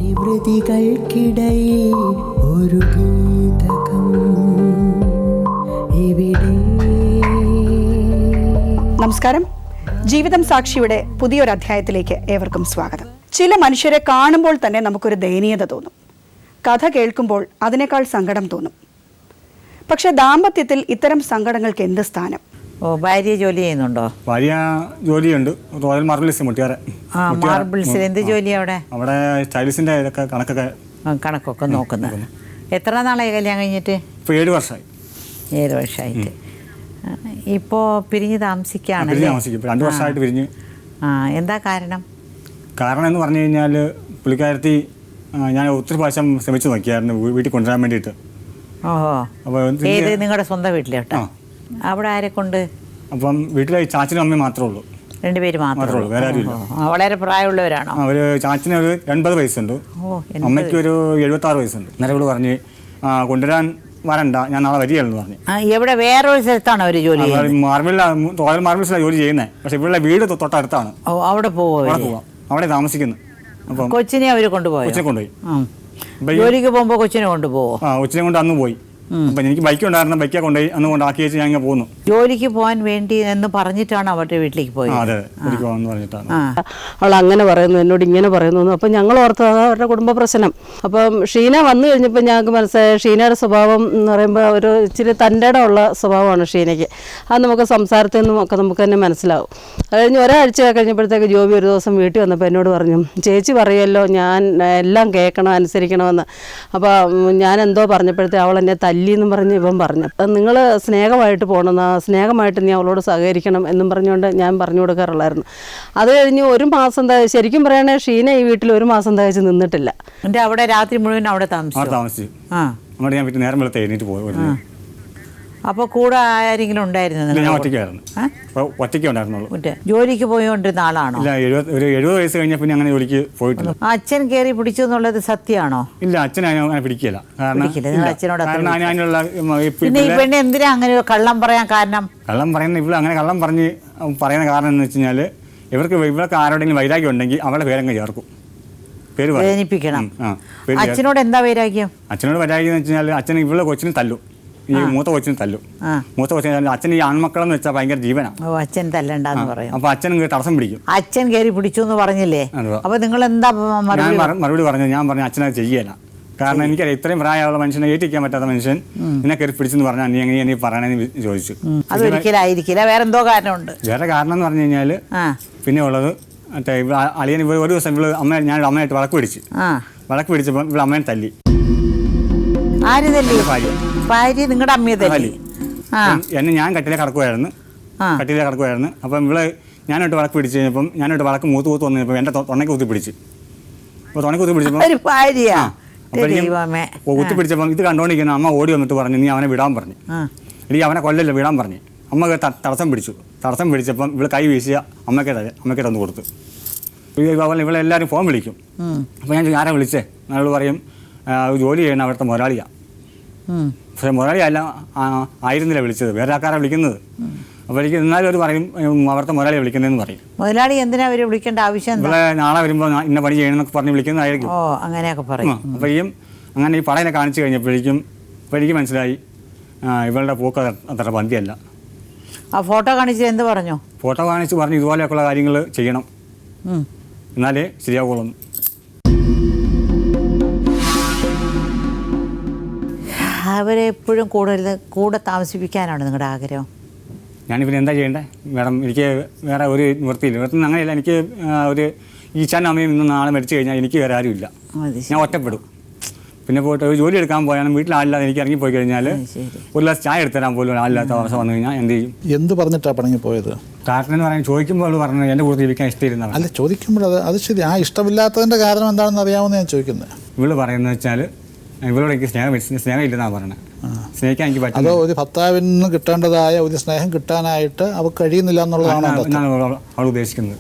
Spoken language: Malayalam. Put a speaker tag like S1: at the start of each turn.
S1: നിവൃത്തികൾക്കിടയിൽ ഒരു ഗീതകം ഇവിടെ.
S2: നമസ്കാരം. ജീവിതം സാക്ഷിയുടെ പുതിയൊരു അധ്യായത്തിലേക്ക് ഏവർക്കും സ്വാഗതം. ചില മനുഷ്യരെ കാണുമ്പോൾ തന്നെ നമുക്കൊരു ദയനീയത തോന്നും. കഥ കേൾക്കുമ്പോൾ അതിനേക്കാൾ സങ്കടം തോന്നും. പക്ഷെ ദാമ്പത്യത്തിൽ ഇത്തരം സങ്കടങ്ങൾക്ക് എന്ത് സ്ഥാനം?
S3: ഭാര്യ ജോലി ചെയ്യുന്നുണ്ടോ?
S4: ഭാര്യ ജോലിയുണ്ട്. Royal marbles മുട്ടിയാറെ.
S3: മാർബിൾസിൽ എന്ത് ജോലിയാ അവിടെ?
S4: അവിടെ ടൈൽസിന്റെ ഇതൊക്കെ
S3: കണക്കൊക്കെ നോക്കുന്നത്. എത്ര നാളായി കല്യാണം കഴിഞ്ഞിട്ട്?
S4: ഇപ്പോൾ 7 വർഷമായി.
S3: 7 വർഷമായിട്ട്. ഇപ്പോൾ പിരിഞ്ഞ് താമസിക്കുകയാണ്.
S4: 2 വർഷമായിട്ട് പിരിഞ്ഞ്.
S3: എന്താ കാരണം?
S4: കാരണം എന്ന് പറഞ്ഞു കഴിഞ്ഞാൽ പുള്ളിക്കാരത്തി ഞാൻ ഒത്തിരി പ്രാവശ്യം ശ്രമിച്ചു നോക്കിയായിരുന്നു വീട്ടിൽ കൊണ്ടുവരാൻ വേണ്ടിയിട്ട്.
S3: ഓഹോ. ഏത് നിങ്ങളുടെ സ്വന്തം വീട്ടിലോട്ടോ? അവിടെ ആരെ കൊണ്ട്?
S4: അപ്പം വീട്ടിലെ ചാച്ചനും അമ്മയും മാത്രമേ ഉള്ളൂ.
S3: 2 പേര് മാത്രമേ ഉള്ളൂ?
S4: വേറെ ആരും.
S3: വളരെ പ്രായമുള്ളവരാണോ?
S4: ഒരു ചാച്ചന് ഒരു 80 വയസ്സുണ്ട്, അമ്മയ്ക്ക് ഒരു 76 വയസ്സുണ്ട്. നേരെ ഇവിടെ പറഞ്ഞ് കൊണ്ടുവരാൻ വരണ്ട, ഞാൻ നാളെ വരികയെന്ന് പറഞ്ഞു.
S3: എവിടെ? വേറൊരു സ്ഥലത്താണോ അവർ ജോലി?
S4: റോയൽ മാർബിൾസിലാണ് ജോലി ചെയ്യുന്നത്. പക്ഷെ ഇവിടെ വീട് തൊട്ടടുത്താണ്.
S3: അവിടെ പോവാം,
S4: അവിടെ താമസിക്കുന്നു. അപ്പം
S3: കൊച്ചിനെ അവർ കൊണ്ടുപോയി.
S4: കൊച്ചിനെ കൊണ്ടുപോയി.
S3: ജോലിക്ക് പോകുമ്പോൾ കൊച്ചിനെ കൊണ്ടുപോകും.
S4: കൊച്ചിനെ കൊണ്ട് അന്ന് പോയി. അപ്പം എനിക്ക് ബൈക്ക് ഉണ്ടായിരുന്നു, ബൈക്കെ കൊണ്ടുപോയി അന്ന് കൊണ്ടാക്കി വെച്ച് ഞാൻ ഇങ്ങനെ പോകുന്നു.
S3: ജോലിക്ക് പോകാൻ വേണ്ടി എന്ന് പറഞ്ഞിട്ടാണ് അവരുടെ വീട്ടിലേക്ക് പോയത്.
S4: അതെ, ജോലിക്ക് പോകാമെന്ന് പറഞ്ഞിട്ടാണ്.
S5: അവൾ അങ്ങനെ പറയുന്നു, എന്നോട് ഇങ്ങനെ പറയുന്നു. അപ്പം ഞങ്ങൾ ഓർത്തത് അവരുടെ കുടുംബ പ്രശ്നം. അപ്പം ഷീന വന്നു കഴിഞ്ഞപ്പോൾ ഞങ്ങൾക്ക് മനസ്സിലായി ഷീനയുടെ സ്വഭാവം എന്ന് പറയുമ്പോൾ ഒരു ഇച്ചിരി തൻ്റെ ഇടമുള്ള സ്വഭാവമാണ് ഷീനയ്ക്ക്. അത് നമുക്ക് സംസാരത്തിൽ നിന്നും ഒക്കെ നമുക്ക് തന്നെ മനസ്സിലാവും. അത് കഴിഞ്ഞ് ഒരാഴ്ച കഴിഞ്ഞപ്പോഴത്തേക്ക് ജോബി ഒരു ദിവസം വീട്ടിൽ വന്നപ്പോൾ എന്നോട് പറഞ്ഞു, ചേച്ചി പറയുമല്ലോ ഞാൻ എല്ലാം കേൾക്കണം അനുസരിക്കണമെന്ന്. അപ്പോൾ ഞാൻ എന്തോ പറഞ്ഞപ്പോഴത്തേ അവൾ എന്നെ തല്ലിയെന്നും പറഞ്ഞ് ഇവൻ പറഞ്ഞു. നിങ്ങൾ സ്നേഹമായിട്ട് പോകണം, സ്നേഹമായിട്ട് നീ അവളോട് സഹകരിക്കണം എന്നും പറഞ്ഞുകൊണ്ട് ഞാൻ പറഞ്ഞു കൊടുക്കാറുള്ളായിരുന്നു. അത് കഴിഞ്ഞ് 1 മാസം ശരിക്കും പറയണേ ഷീന ഈ വീട്ടിൽ 1 മാസം തികച്ച് നിന്നിട്ടില്ല.
S3: എൻ്റെ അവിടെ രാത്രി മുഴുവൻ അവിടെ താമസിച്ചു.
S4: അവിടെ ഞാൻ നേരം വെളുത്ത് എഴുന്നേറ്റ് പോയി.
S3: അപ്പോൾ കൂടെ ആരെങ്കിലും ഉണ്ടായിരുന്നു?
S4: ഞാൻ ഒറ്റയ്ക്കായിരുന്നു. ഒറ്റയ്ക്ക് ഉണ്ടായിരുന്നുള്ളൂ.
S3: ജോലിക്ക് പോയിക്കൊണ്ടിരുന്ന ആളാണോ?
S4: ഇല്ല, ഒരു 70 വയസ്സ് കഴിഞ്ഞാൽ പിന്നെ അങ്ങനെ ജോലിക്ക് പോയിട്ടില്ല.
S3: അച്ഛൻ കയറി പിടിച്ചു എന്നുള്ളത് സത്യമാണോ?
S4: ഇല്ല, അച്ഛൻ അങ്ങനെ പിടിക്കില്ല.
S3: പിന്നെ ഈ പെണ്ണ് എന്തിനാ അങ്ങനെ കള്ളം പറയാൻ കാരണം?
S4: കള്ളം പറയുന്ന ഇവിടെ അങ്ങനെ കള്ളം പറയുന്ന കാരണം എന്ന് വെച്ച് കഴിഞ്ഞാൽ ഇവർക്ക് ആരോടെങ്കിലും വൈരാഗ്യം ഉണ്ടെങ്കിൽ അവളുടെ പേരങ്ങ് ചേർക്കും. പേര്
S3: വേദനിപ്പിക്കണം. അച്ഛനോട് എന്താ വൈരാഗ്യം?
S4: അച്ഛനോട് വൈരാഗ്യം എന്ന് വെച്ച് കഴിഞ്ഞാൽ അച്ഛൻ ഇവളുടെ കൊച്ചിന് തല്ലും, ഈ മൂത്ത കൊച്ചിന് തല്ലും. മൂത്ത കൊച്ചിന് അച്ഛൻ ഈ ആൺമക്കളെന്ന് വെച്ചാൽ ഭയങ്കര ജീവനാണ്.
S3: അച്ഛൻ തല്ലണ്ടെന്ന് പറയും.
S4: അപ്പൊ അച്ഛൻ തടസ്സം പിടിക്കും.
S3: അച്ഛൻ കയറി പിടിച്ചു എന്ന് പറഞ്ഞില്ലേ? അപ്പൊ നിങ്ങൾ എന്താ
S4: മറുപടി പറഞ്ഞത്? ഞാൻ പറഞ്ഞു അച്ഛനത് ചെയ്യല. കാരണം എനിക്കറിയാം ഇത്രയും പ്രായമുള്ള മനുഷ്യനെ ഏറ്റിക്കാൻ പറ്റാത്ത മനുഷ്യൻ എന്നെ കയറി പിടിച്ചെന്ന് പറഞ്ഞാൽ നീ എങ്ങനെയാ നീ പറയണെന്ന് ചോദിച്ചു.
S3: അതൊരിക്കലായിരിക്കില്ല, വേറെ എന്തോ കാരണമുണ്ട്.
S4: വേറെ കാരണം എന്ന് പറഞ്ഞു കഴിഞ്ഞാൽ പിന്നെ ഉള്ളത് മറ്റേ അളിയൻ ഒരു ദിവസം ഞാൻ അമ്മയായിട്ട് വഴക്ക് പിടിച്ചപ്പോൾ ഇവിടെ അമ്മയെ തല്ലി.
S3: ആര് തല്ലി? ഭാര്യ. നിങ്ങളുടെ അമ്മയെ തല്ലി?
S4: എന്നെ ഞാൻ കട്ടിലെ കിടക്കുമായിരുന്നു. അപ്പം ഇവിടെ ഞാനായിട്ട് വഴക്ക് പിടിച്ച് കഴിഞ്ഞപ്പം ഞാനായിട്ട് വഴക്ക് മൂത്ത് വന്നപ്പോൾ എൻ്റെ തൊണ്ണയ്ക്ക് കുത്തിപ്പിടിച്ച്. അപ്പോൾ തൊണ്ണയ്ക്ക് കുത്തിപ്പിടിച്ചപ്പോൾ കുത്തിപ്പിടിച്ചപ്പം ഇത് കണ്ടുകൊണ്ടിരിക്കുന്ന അമ്മ ഓടി വന്നിട്ട് പറഞ്ഞു നീ അവനെ വിടാൻ പറഞ്ഞു. എനിക്ക് അവനെ കൊല്ലല്ല വിടാൻ പറഞ്ഞു. അമ്മ തടസ്സം പിടിച്ചപ്പം ഇവിടെ കൈ വീശിയ അമ്മയ്ക്ക് തന്നു കൊടുത്തു. ഇവിടെ എല്ലാവരും ഫോൺ വിളിക്കും. അപ്പോൾ ഞാൻ ആരാ വിളിച്ചേ? അയാൾ പറയും ജോലി ചെയ്യണം അവിടുത്തെ മുതലാളിയാണ്. പക്ഷേ മുതലാളി അല്ല ആയിരുന്നില്ല വിളിച്ചത്, വേറെ ആൾക്കാരാണ് വിളിക്കുന്നത്. അപ്പോൾ എനിക്ക് എന്നാലും അവർ പറയും അവിടുത്തെ മുതലാളിയെ വിളിക്കുന്നതെന്ന് പറയും.
S3: മുതലാളി എന്തിനാ അവർ വിളിക്കേണ്ട ആവശ്യം?
S4: ഇവിടെ നാളെ വരുമ്പോൾ ഇന്ന പണി ചെയ്യണമെന്നൊക്കെ പറഞ്ഞ് വിളിക്കുന്നതായിരിക്കും.
S3: അങ്ങനെയൊക്കെ പറയും.
S4: അപ്പോഴേക്കും അങ്ങനെ ഈ പടയെ കാണിച്ചു കഴിഞ്ഞപ്പോഴേക്കും എനിക്ക് മനസ്സിലായി ഇവളുടെ പോക്ക് അത്ര പന്തിയല്ല.
S3: ആ ഫോട്ടോ കാണിച്ച് എന്ത് പറഞ്ഞു?
S4: ഫോട്ടോ കാണിച്ച് പറഞ്ഞു ഇതുപോലെയൊക്കെയുള്ള കാര്യങ്ങൾ ചെയ്യണം, എന്നാലേ ശരിയാവുള്ളൂ.
S3: അവരെ എപ്പോഴും കൂടെ താമസിപ്പിക്കാനാണ് നിങ്ങളുടെ ആഗ്രഹം?
S4: ഞാനിപ്പോൾ എന്താ ചെയ്യേണ്ടത് മാഡം? എനിക്ക് വേറെ ഒരു നിവൃത്തിയില്ല. അങ്ങനെയല്ല, എനിക്ക് ഒരു ഈച്ചാൻ്റെ അമ്മയും ഇന്ന് നാളെ മരിച്ചു കഴിഞ്ഞാൽ എനിക്ക് വേറെ ആരുമില്ല. ഞാൻ ഒറ്റപ്പെടും. പിന്നെ പോയിട്ട് ഒരു ജോലി എടുക്കാൻ പോയാലും വീട്ടിലാളില്ലാതെ എനിക്ക് ഇറങ്ങിപ്പോയി കഴിഞ്ഞാൽ ഒരു ഗ്ലാസ് ചായ എടുത്തരാൻ പോലും ആളില്ലാത്ത അവസ്ഥ വന്നു കഴിഞ്ഞാൽ എന്ത് ചെയ്യും?
S6: എന്ത് പറഞ്ഞിട്ടാണ് പണങ്ങി പോയത്?
S4: കാരണം എന്ന് പറയാൻ ചോദിക്കുമ്പോൾ പറഞ്ഞു എൻ്റെ കൂടെ ജീവിക്കാൻ ഇഷ്ടമില്ലെന്നാണ്.
S6: അല്ല, ചോദിക്കുമ്പോൾ അത് ശരി. ആ ഇഷ്ടമില്ലാത്തതിൻ്റെ കാരണം എന്താണെന്ന് അറിയാമെന്ന് ഞാൻ ചോദിക്കുന്നത്.
S4: ഇവള് പറയുന്നത് വെച്ചാൽ ഇവളോട് എനിക്ക് സ്നേഹം ഇല്ലെന്നാണ് പറഞ്ഞത്. സ്നേഹിക്കാൻ എനിക്ക് പറ്റും.
S6: അതോ ഒരു ഭർത്താവിന് കിട്ടേണ്ടതായ ഒരു സ്നേഹം കിട്ടാനായിട്ട് അവൾക്ക് കഴിയുന്നില്ല എന്നുള്ളതാണ്
S4: അവൾ ഉദ്ദേശിക്കുന്നത്.